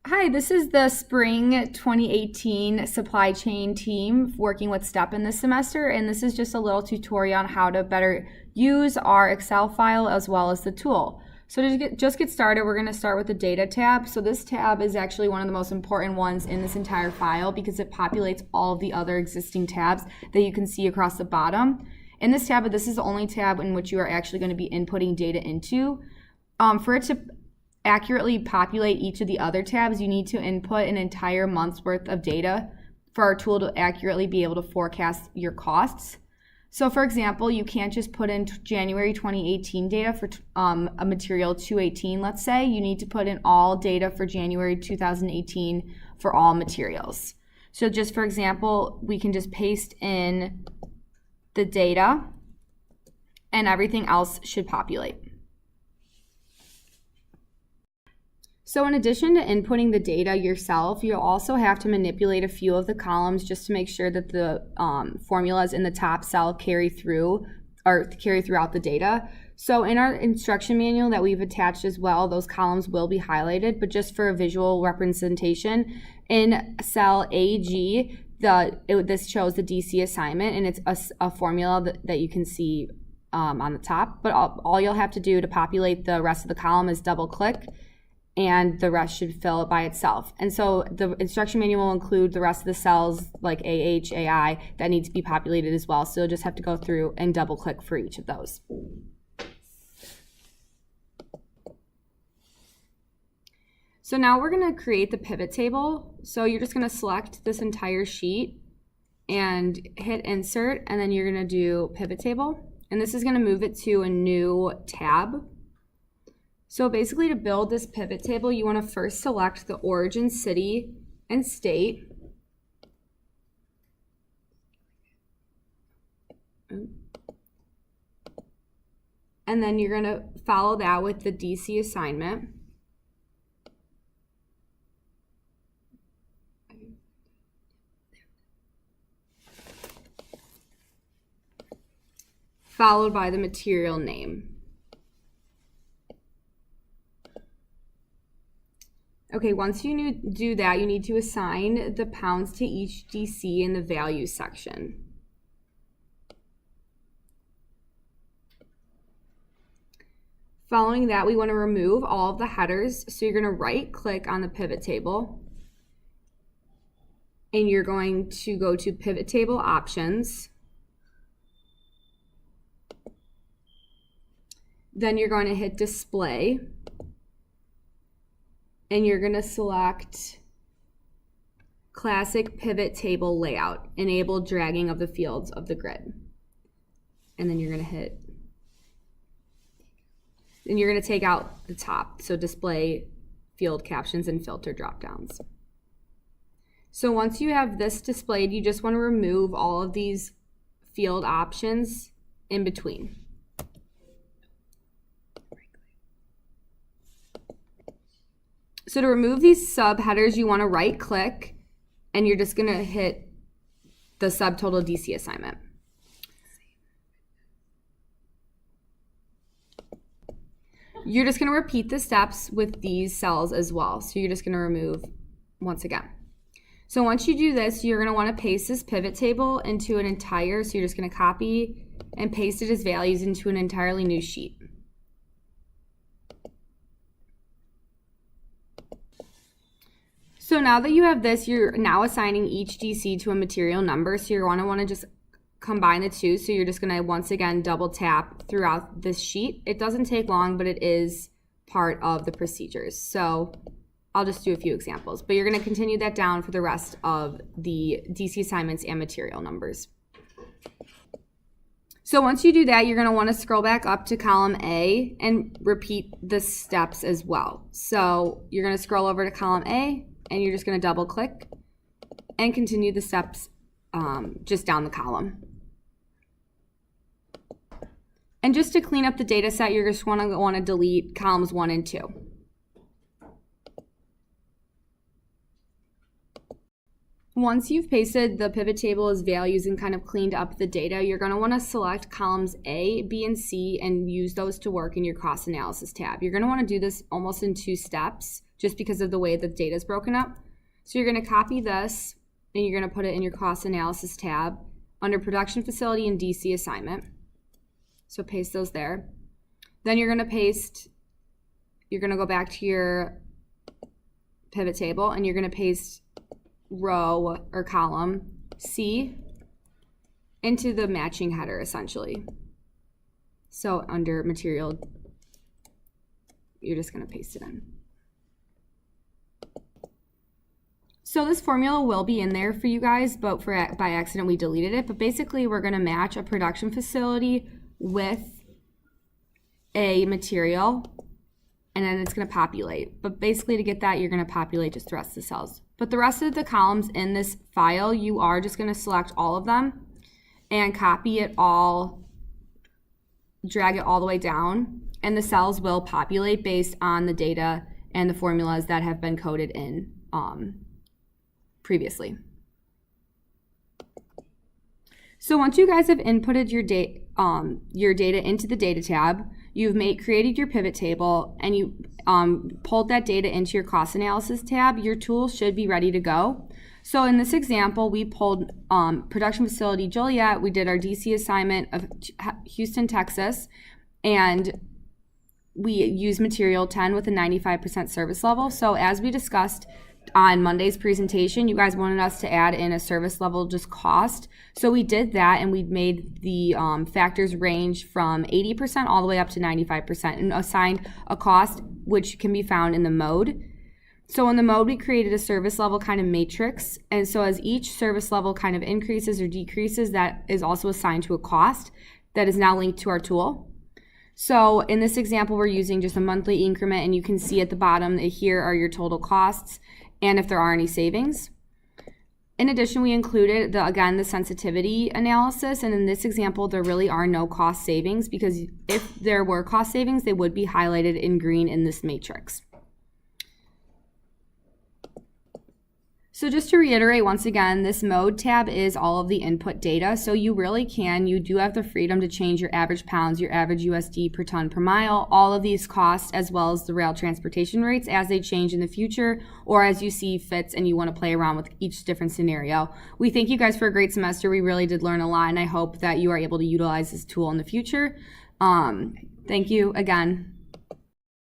Hi, this is the spring 2018 supply chain team working with STEP in this semester, and this is just a little tutorial on how to better use our Excel file as well as the tool. So to just get started, we're going to start with the data tab. So this tab is actually one of the most important ones in this entire file because it populates all of the other existing tabs that you can see across the bottom. In this tab, this is the only tab in which you are actually going to be inputting data into. For it to accurately populate each of the other tabs, you need to input an entire month's worth of data for our tool to accurately be able to forecast your costs. So for example, you can't just put in January 2018 data for a material 218, let's say. You need to put in all data for January 2018 for all materials. So just for example, we can just paste in the data and everything else should populate. So in addition to inputting the data yourself, you'll also have to manipulate a few of the columns just to make sure that the formulas in the top cell carry throughout the data. So in our instruction manual that we've attached as well, those columns will be highlighted, but just for a visual representation, in cell AG, this shows the DC assignment, and it's a formula that you can see on the top. But all you'll have to do to populate the rest of the column is double click, and the rest should fill it by itself. And so the instruction manual will include the rest of the cells like AH, AI that need to be populated as well. So you'll just have to go through and double click for each of those. So now we're going to create the pivot table. So you're just going to select this entire sheet and hit insert, and then you're going to do pivot table. And this is going to move it to a new tab. So basically, to build this pivot table, you want to first select the origin city and state. And then you're going to follow that with the DC assignment. Followed by the material name. Okay, once you do that, you need to assign the pounds to each DC in the value section. Following that, we want to remove all of the headers. So you're going to right click on the pivot table, and you're going to go to pivot table options. Then you're going to hit display. And you're going to select classic pivot table layout, enable dragging of the fields of the grid. And then you're going to take out the top, so display field captions and filter dropdowns. So once you have this displayed, you just want to remove all of these field options in between. So to remove these subheaders, you want to right click, and you're just going to hit the subtotal DC assignment. You're just going to repeat the steps with these cells as well. So you're just going to remove once again. So once you do this, you're going to want to paste this pivot table into an entire, so you're just going to copy and paste it as values into an entirely new sheet. So now that you have this, you're now assigning each DC to a material number. So you're going to want to just combine the two. So you're just going to once again double tap throughout this sheet. It doesn't take long, but it is part of the procedures. So I'll just do a few examples, but you're going to continue that down for the rest of the DC assignments and material numbers. So once you do that, you're going to want to scroll back up to column A and repeat the steps as well. So you're going to scroll over to column A, and you're just going to double click and continue the steps just down the column. And just to clean up the data set, you're just want to delete columns 1 and 2. Once you've pasted the pivot table as values and kind of cleaned up the data, you're going to want to select columns A, B, and C and use those to work in your cost analysis tab. You're going to want to do this almost in 2 steps just because of the way the data is broken up. So you're going to copy this and you're going to put it in your cost analysis tab under production facility and DC assignment. So paste those there. Then you're going to go back to your pivot table and you're going to paste row or column C into the matching header essentially. So under material, you're just going to paste it in. So this formula will be in there for you guys, but by accident we deleted it. But basically we're going to match a production facility with a material, and then it's going to populate. But basically to get that, you're going to populate just the rest of the cells. But the rest of the columns in this file, you are just going to select all of them and copy it all, drag it all the way down, and the cells will populate based on the data and the formulas that have been coded in previously. So once you guys have inputted your data into the data tab, you've created your pivot table, and you pulled that data into your cost analysis tab, your tool should be ready to go. So in this example, we pulled production facility Joliet, we did our DC assignment of Houston, Texas, and we used material 10 with a 95% service level. So as we discussed on Monday's presentation, you guys wanted us to add in a service level just cost. So we did that, and we made the factors range from 80% all the way up to 95% and assigned a cost which can be found in the mode. So in the mode, we created a service level kind of matrix. And so as each service level kind of increases or decreases, that is also assigned to a cost that is now linked to our tool. So in this example, we're using just a monthly increment, and you can see at the bottom that here are your total costs and if there are any savings. In addition, we included, the sensitivity analysis, and in this example, there really are no cost savings, because if there were cost savings, they would be highlighted in green in this matrix. So just to reiterate once again, this mode tab is all of the input data. So you do have the freedom to change your average pounds, your average USD per ton per mile, all of these costs, as well as the rail transportation rates as they change in the future, or as you see fits and you want to play around with each different scenario. We thank you guys for a great semester. We really did learn a lot, and I hope that you are able to utilize this tool in the future. Thank you again.